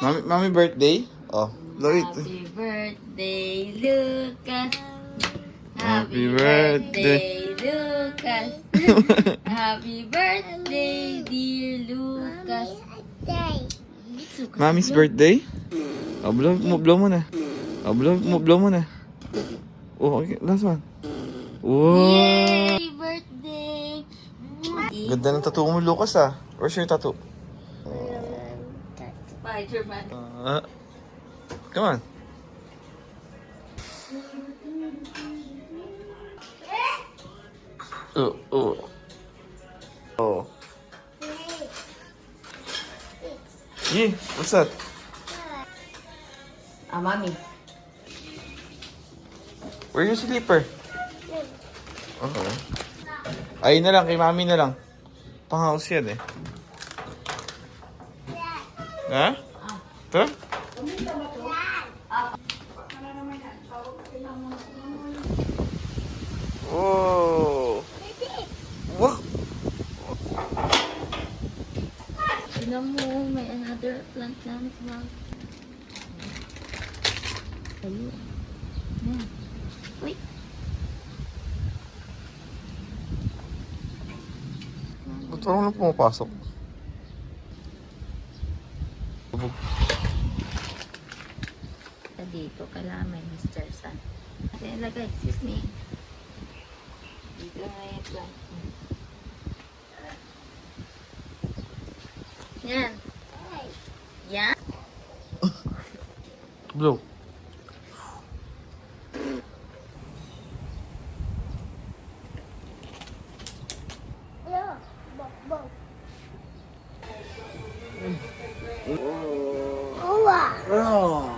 Mommy birthday? Oh, look it. Happy birthday, Lucas. Happy birthday. Lucas. Happy birthday, dear Lucas. Mommy's birthday? Oh, blow mo na. Oh, blow mo na. Oh, okay, last one. Wow. Yay! Birthday! Ganda ng tattoo mo, Lucas, ah. Where's your tattoo? Spider-Man. Come on. Oh. Yeah, what's that? Mami. Where's your slipper? Okay. Ayun na lang, kay mami na lang. Pang-house yan eh. Ha? Ito? Oh. Wow. Tignan mo, may another plant na small. Ayun. Yan. Uy. Ba't parang lang pumapasok? Dito, kailangan may Mr. Sun. Kaya lagay, excuse me. Dito may plant. Yan. Yan. Blow. Oh.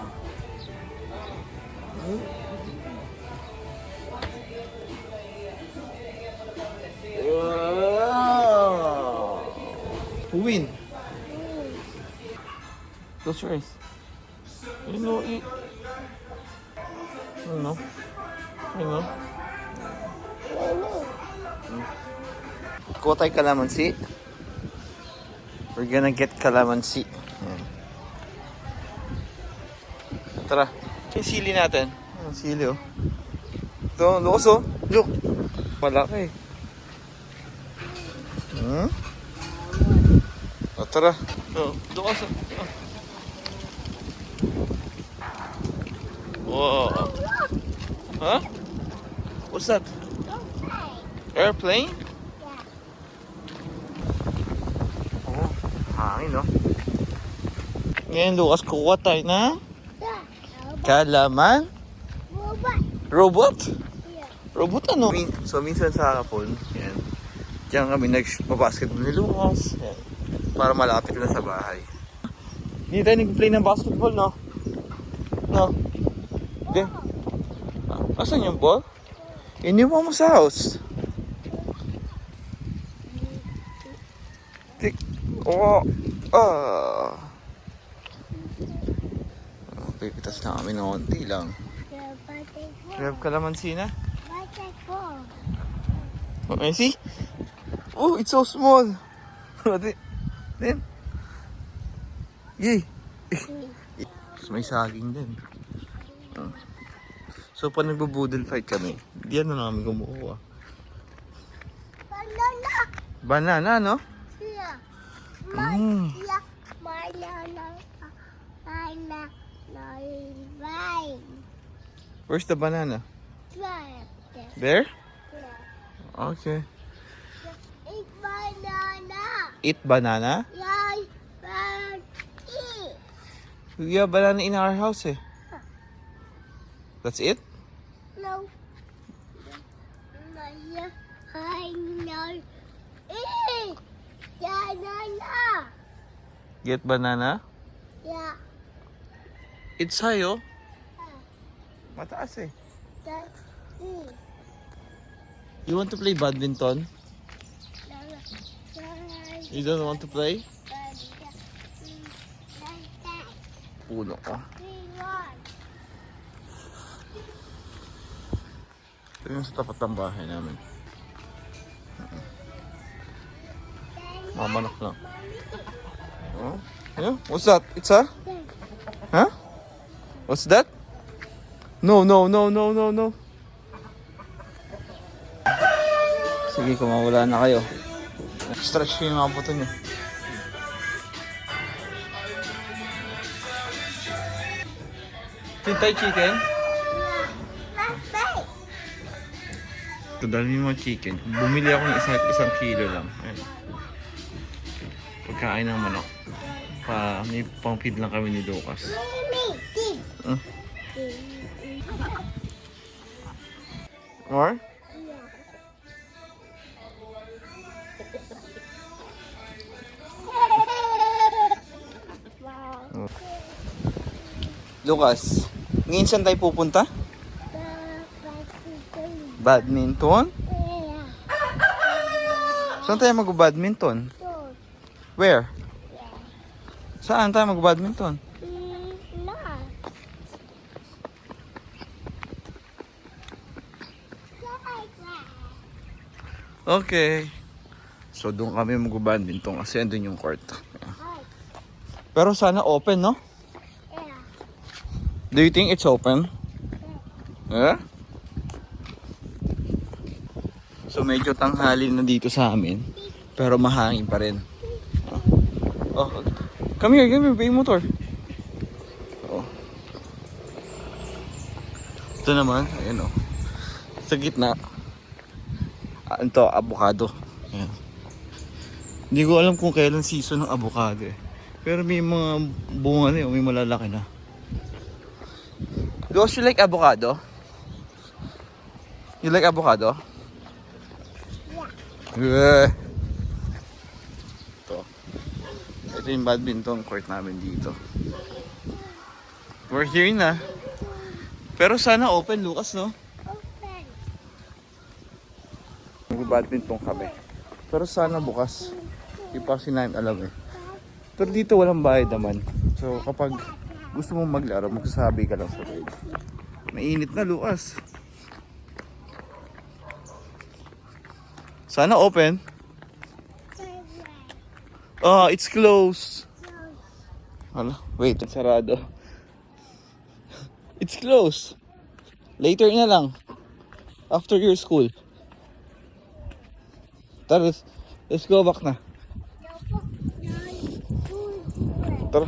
Who win? Close your eyes. You know, I know. Kuha tayo kalamansi. We're gonna get kalamansi. Ayan. Tara. Yung sili natin. Yung sili, oh. Ito, lukas, oh. Look. Malaki. O, tara. Oh, lukas, oh. Wow. Huh? What's that? Airplane? Oh, hangin, no? Ngayon, Lucas, kuha tayo na kalaman? Robot? Robot ano? So, minsan sa hapon, yan. Diyan kami nagpabasketball ni Lucas. Yan. Para malapit lang sa bahay. Hindi tayo nag-play ng basketball, no? No? Hindi. Asan yung ball? Iniwan mo sa house. Oh. Pipitas na kami ng konti lang. Grab kalamansi na. Oh, see? Oh, it's so small. Then. Yay. May saging din. So, pag nagbo-boodle fight kami, diyan na namin kumukuha. Banana. Banana, no? Yeah. Mm. Banana. Where's the banana? Right. There? Yeah. Okay. Eat banana. Eat banana? Yeah, eat. We have banana in our house, eh. That's it? No. I know. Eat banana. Get banana? Yeah. It's high, oh. Mataas, eh. That's it. You want to play badminton? You don't want to play? Puno ka. Ito yung sa tapat ng bahay namin. Mamanak lang. Oh? Yeah? What's that? It's a? What's that? No, no, no, no, no, no. Sige, kung mawala na kayo. Stretch ko yung mga buto nyo. Tintay chicken? Ito dahil yung mga chicken. Bumili ako ng isang kilo lang. Ayan. Pagkain ng manok. May pang-feed lang kami ni Lucas. More? Lucas, ngayon saan tayo pupunta? Badminton? Saan tayo mag-badminton? Where? Saan tayo mag-badminton? Okay. So doon kami mag-badminton kasi andun yung court. Pero sana open, no? Do you think it's open? Yeah? So medyo tanghali na dito sa amin. Pero mahangin pa rin. Oh. Come here, bay motor. Oh. Ito naman, ayan oh. Sa gitna. Ito, avocado. Ayan. Hindi ko alam kung kailan season ng avocado eh. Pero may mga bunga na yun, may malalaki na. Do you like avocado? You like avocado? Yeah. Ito yung badminton court namin dito. We're here na. Pero sana open, Lucas, no? Mag-badminton kami. Pero sana bukas. Hindi pa kasi namin alam eh. Pero dito walang bayad naman. So kapag gusto mong maglaro, magsasabi ka lang sa raid. Mainit na, Lucas. Sana open. Oh, it's closed. Hala, wait, it's sarado. It's closed. Later na lang. After your school. Tara, let's go back na. Tara.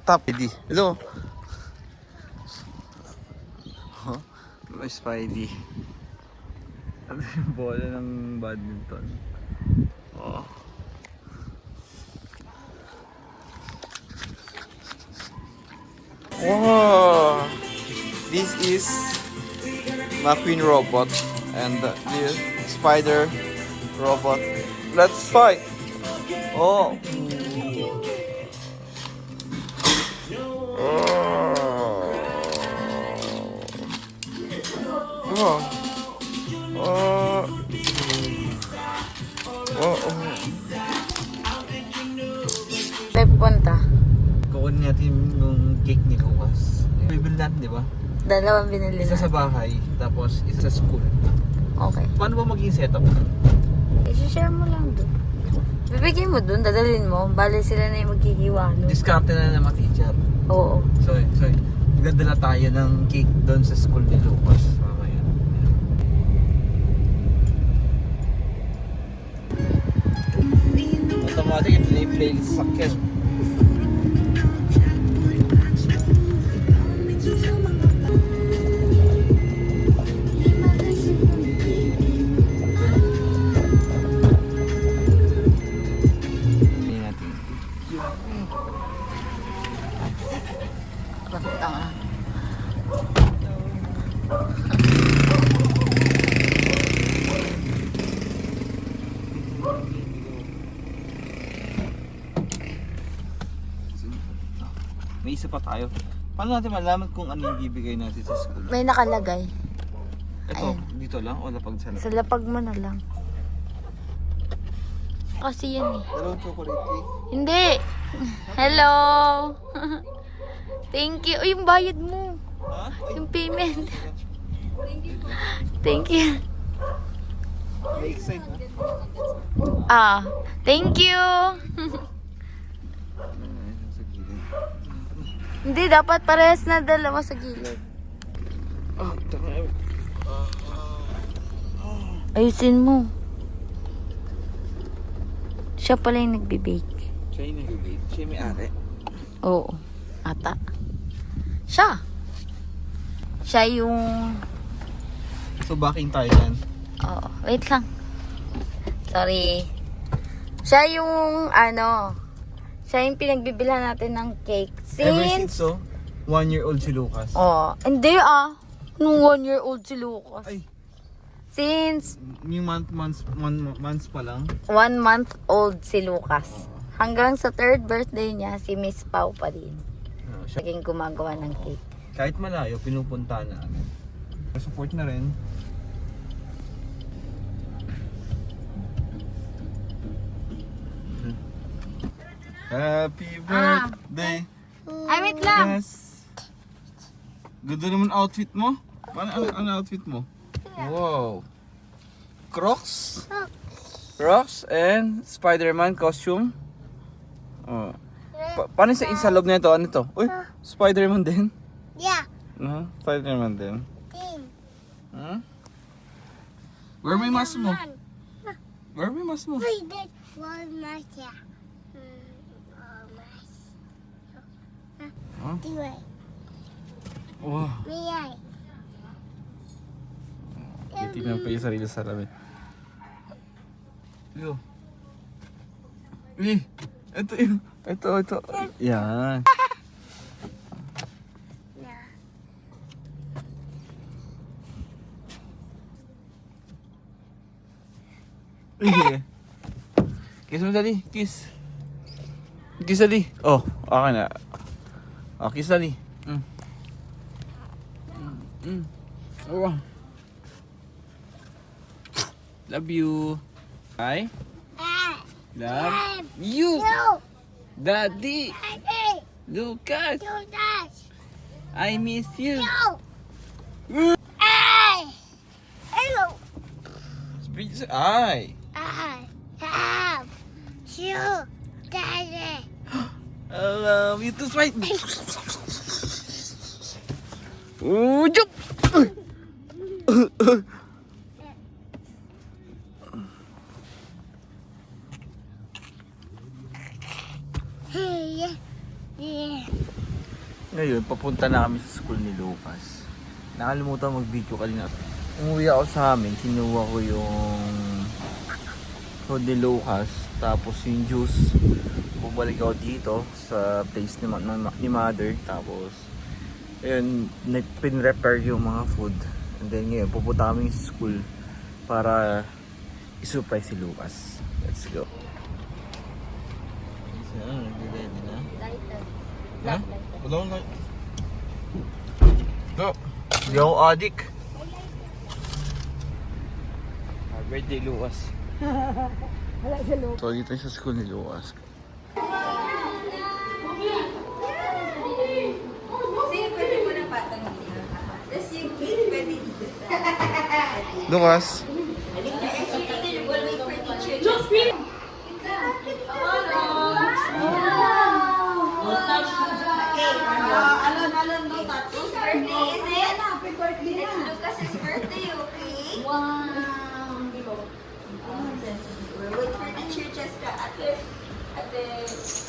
Tap. Hello. Huh? May Spidey. Ano yung bola ng badminton? Oh. Wow. This is McQueen robot and the spider robot. Let's fight. Oh. Oh. Tayo pupunta. Kukunin natin yung cake ni Lucas. Bibili natin, di ba? Dalawang binili Isa na. sa bahay, tapos isa sa school. Okay. Paano ba maging setup? I-share mo lang doon. Bibigay mo doon, dadalhin mo. Bale sila na yung maghihiwalo. Diskarte na ng mga teacher. Oo. So, magdadala tayo ng cake doon sa school ni Lucas. Mamaya. Automatic ito na yung playlist sa akin. Tanga. May isa pa tayo. Paano natin malaman kung ano yung bibigay natin sa school? May nakalagay. Ito, Ayun. dito lang o lapag sa Sa lapag mo na lang. Kasi yan eh. Dalawang chocolate cake. Hindi! Hello! Thank you. Uy, yung bayad mo. Ha? Yung payment. Thank you. May excite na. Ah, thank you. Hindi, dapat parehas na dalawa sa gilid. Ah, taka. Ayusin mo. Siya pala yung nagbe-bake. Siya yung nag-bake. Siya yung may ate. Oo, ata. Siya. Siya yung... So, backing tayo yan. Oo, wait lang. Sorry. Siya yung, siya yung pinagbibilhan natin ng cake. Ever since, so, 1-year-old si Lucas. Oh, hindi Nung 1-year-old si Lucas. Ay. Since Yung months pa lang. 1 month old si Lucas. Hanggang sa 3rd birthday niya, si Miss Pau pa din. Siya, Laging gumagawa ng cake. kahit malayo, pinupunta na. Support na rin. Happy birthday. Ay, wait lang. Yes. Ganda naman outfit mo. Ano outfit mo? Wow. Crocs? Crocs and Spider-Man costume. Oh. Paano sa loob na ito? Ano ito? Uy, Spider-Man din. Yeah. Spider-Man din. Huh? Where may mask mo? Where may mask mo? We did one more yeah. Huh? Do it. Wow. Me, Titignan pa yung sarili sa salamin. Yo. Ito yun. Ito. Yan. Yeah. Kiss mo dali. Kiss. Kiss dali. Oh, okay na. Oh, kiss dali. Oh. Love you. I love you. No. Daddy. Daddy. Lucas. Do that. I miss you. No. Hey. Hello. Speak sa I. I have you, Daddy. I love you too, sweet. Oh, jump. Hey. Yeah. Ngayon, papunta na kami sa school ni Lucas. Nakalimutan mag-video kanina. Umuwi ako sa amin, kinuha ko yung food ni Lucas, tapos yung juice. Bumalik ako dito sa place ni Mother, tapos ayun, pin-repair yung mga food. And then ngayon, pupunta kami sa school para i-surprise si Lucas. Let's go. Ready na? Lighter. Ha? Wala akong light. Go! Hindi ako addict. Birthday Lucas. So dito sa school ni Lucas. Lucas. Lucas's birthday, okay? Wow. Wait for teacher Cheska. Ate,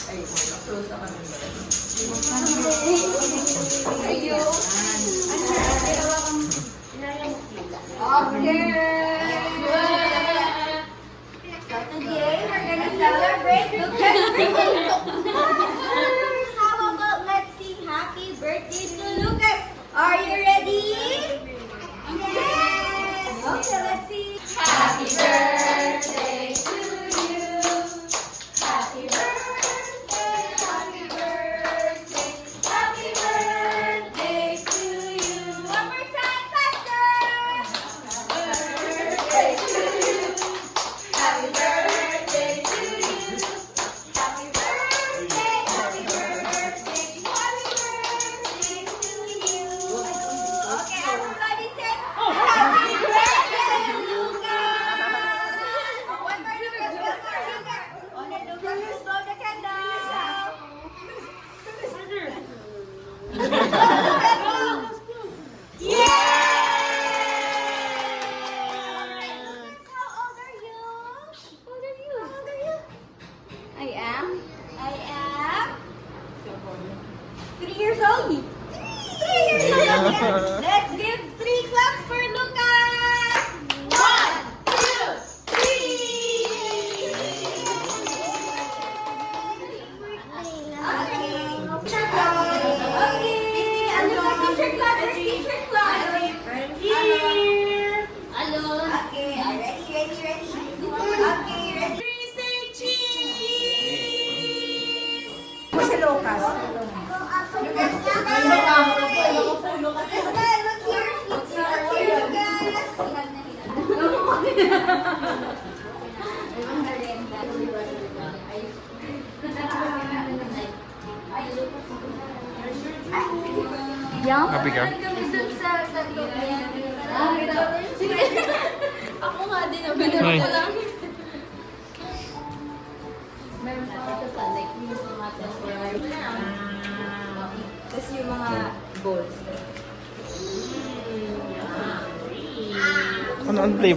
ay, close ako ng Today, we're gonna celebrate Lucas' birthday. How about let's sing happy birthday to Lucas? Are you ready? Yes! Okay, let's sing. Happy birthday to you. Happy birthday, happy birthday, happy birthday to you. One more time, faster! Birthday to you. Happy birthday to you. Happy birthday, Let's give 3 claps for Lucas! 1, 2, 3! Teacher clap. Okay. Ano ba teacher clap? Where's teacher clap? Here. Alon. Okay, ready. Okay, ready. Say cheese! Si Lucas. Lucas, look here. Look here, Lucas. Happy ka? Ako nga din, binuro Ay. ko lang. Meron pa ako sa like yung mga temporary. Tapos yung mga balls. Ano play?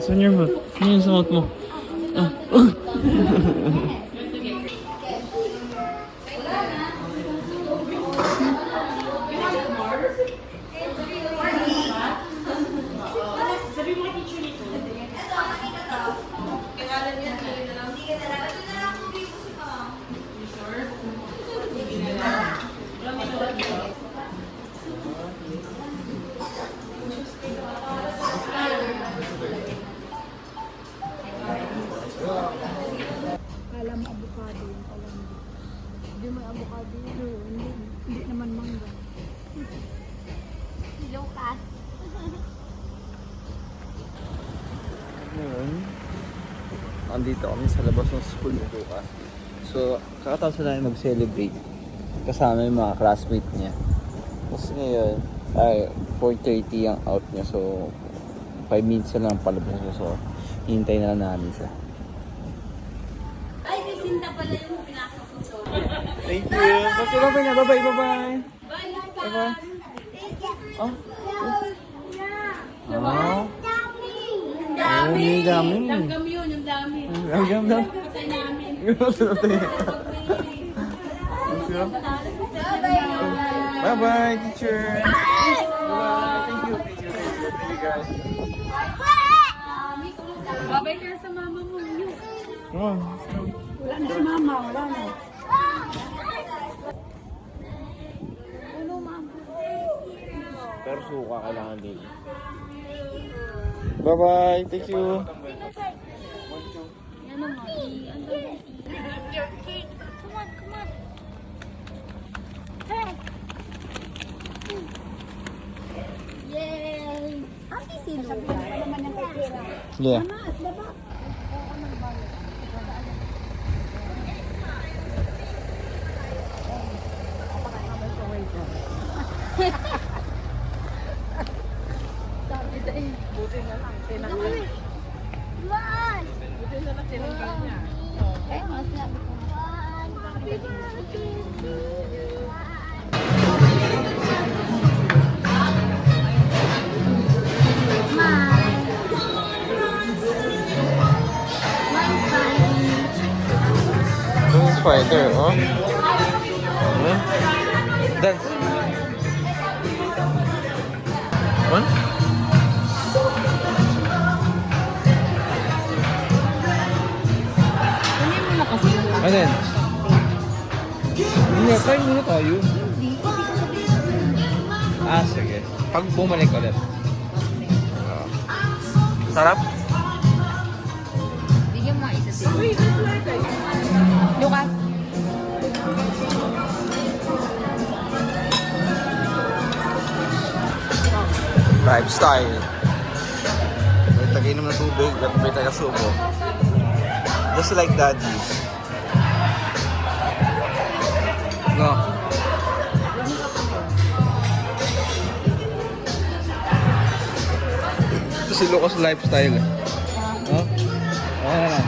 Saan your mouth? Ano yung sa mouth mo? Kala mo avocado yung palambot. Hindi may avocado yun. Hindi naman mangga. Lucas. Ngayon, andito kami sa labas ng school ni Lucas. So, kakatapos na namin mag-celebrate kasama yung mga classmate niya. Tapos ngayon, ay 4:30 ang out niya. So, 5 minutes na lang palabas niya. So, hintay na lang namin siya. Ay, may sinta pala yung pinasok ko. Thank you! Bye-bye na! Bye-bye! Bye-bye! Bye-bye! Oh? Oh? Dami! Dami! Langgam yun, yung dami. Langgam daw. Patay namin. Bye-bye, teacher! Bye-bye! Thank you! Thank you! Thank you guys! Babay ka sa mama mo. Yun. Oh. Wala na si mama, wala na. Pero suka kailangan din. Bye-bye! Thank you! Ano mo? Yay! Happy si Lucas. Yeah. Kaya nga sinabi ko. Yung spider, oh. Huh? Dance. One? Ano yan? Hindi, kain muna tayo. Ah, sige. Pag bumalik ulit. Sarap? Bigyan mo isa si Lucas. Lifestyle. May tag-inom ng tubig at may taga-subo. Just like daddy. No. Ito si Lucas Lifestyle. Oh? Ah.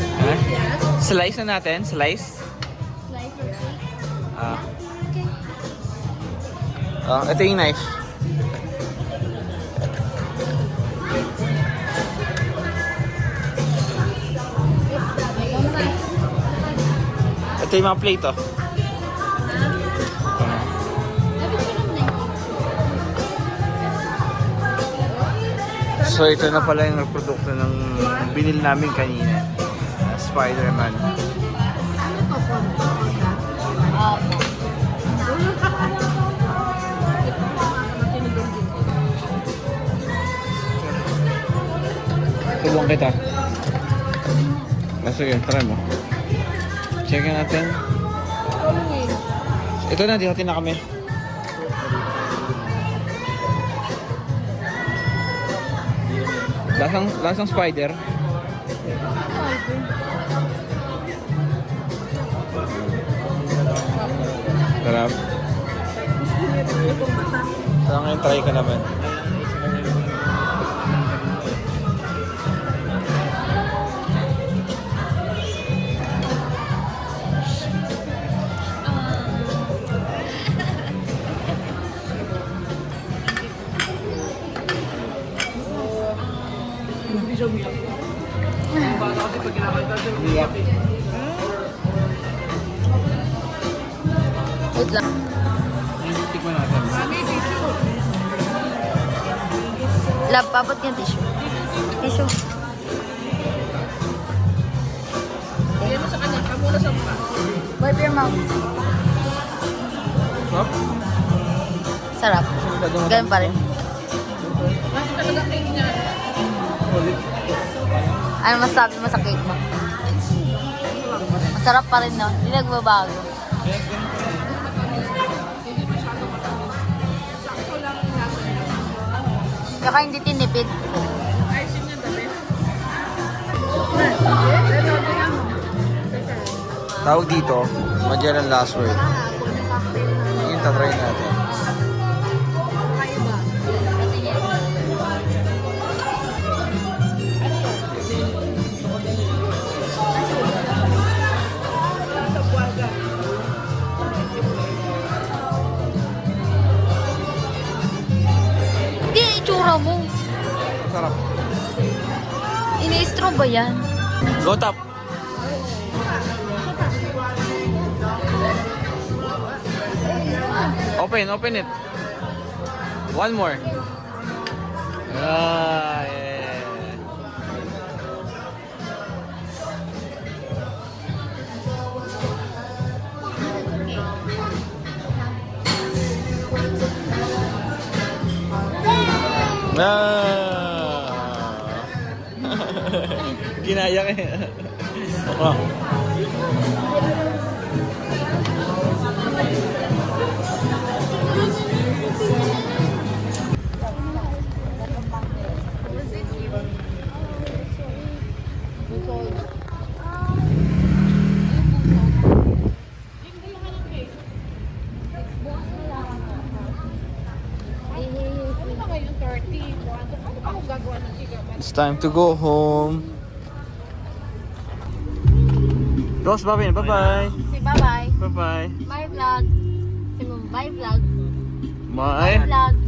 Ha? Slice na natin? Slice? Slice or cake? Ito yung knife. Ito yung mga plate, oh. So ito na pala yung produkto ng binil namin kanina. Spider-Man. Tulong kita. Sige, try mo. Check natin. Ito na, dihatin na kami. Lasang spider. Sarap. Saan ngayon try ka naman? Wait lang. Tikman natin. Love, papot yung tissue. Tissue. Yan mo sa kanya, kamula sa mukha. Wipe your mouth. Sarap? Sarap. Ganun pa rin. Bakit talaga cake niya? Ano masabi mo sa cake mo? Masarap pa rin, no? Hindi nagbabago. Kaka hindi tinipid. Icing niya dami. Tawag dito, Magellan last word. Yung tatry natin. Hindi, itsura mo. Sarap. Ini-straw ba yan? Go top. Open it. One more. Ah, yeah. Ah. Ginaya ka eh. Oh. It's time to go home. Rose, bye-bye. Bye-bye. Say bye-bye. Bye-bye. Bye vlog. Say mo, bye vlog. Bye. Vlog.